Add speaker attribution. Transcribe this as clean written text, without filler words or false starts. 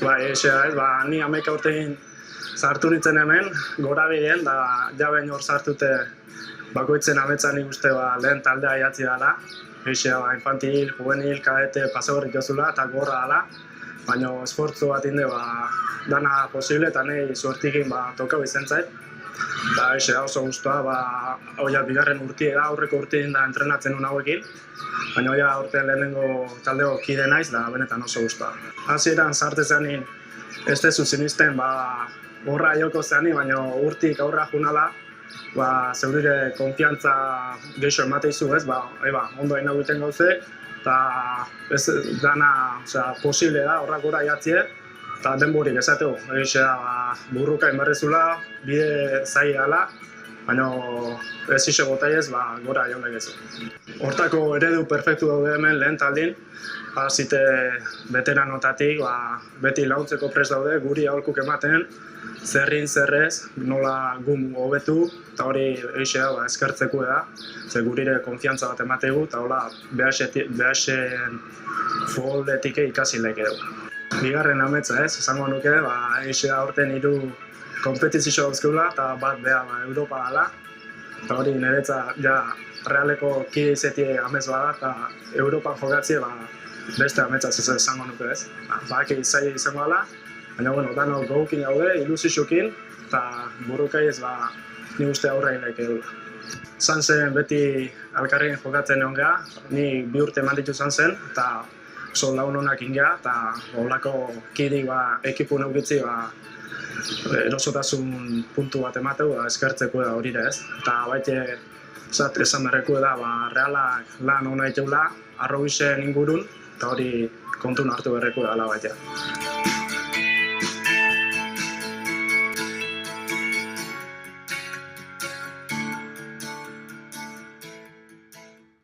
Speaker 1: Bai, esea ez, ni 11 urtein sartu nintzen hemen, gora bidean, da jabein hor sartute bakoitzen ametsan nik uste lehen taldea jatzi dela. Esea infantil, juvenil, kadete, pasagorrik jozula eta gorra dela. Baina esfortzu bat inde dana posible eta nahi suertikin tokau izan zait. Eta esea oso guztua, hoia bigarren urtiera, aurreko urtien da entrenatzen nun hauekin. Baina hoia urtean lehenengo taldeo kide naiz da benetan oso guztua. Hasieran sartu zenin ez dezu sinisten gorra joko zeani, baina urtik aurra junala, zeurire konfiantza geixo emateizu ez, ondo hain egiten gauze, eta ez dana posible da horrak gora jatzie, eta denborik esateu, burruka inbarrezula, bide zai gala, baina ez iso gotaiez gora jaunak ezu. Hortako eredu perfektu daude hemen lehen taldin, zite veteranotatik beti launtzeko prest daude, guri aholkuk ematen, zerrin zerrez, nola gun hobetu, eta hori eskertzeko da, ze gurire konfiantza bat emategu, eta hola behasen futboletik ikasi leke dugu. Bigarren ametsa ez, esango nuke, aurten 3 kompetizio dauzkeula, eta bat beha Europa dela, eta hori niretza realeko kide izetie amets bada, eta Europan jokatzie beste ametsa esango nuke ez. Baki zaila izango dela, baina dano gaukin daude, ilusixokin, eta burrukai ez ni uste aurra hilaik edula. Zan zen beti alkarrekin jokatzen egon geha, ni 2 urte eman ditu zan zen, eta oso laun honak ingea, eta holako kidik ekipu neukitzi erosotasun puntu bat emateu, eskertzeko da horire ez. Eta baite esan berreku da, realak lan hona iteula, arrobisen ingurun, eta hori kontun hartu berreku da ala baita.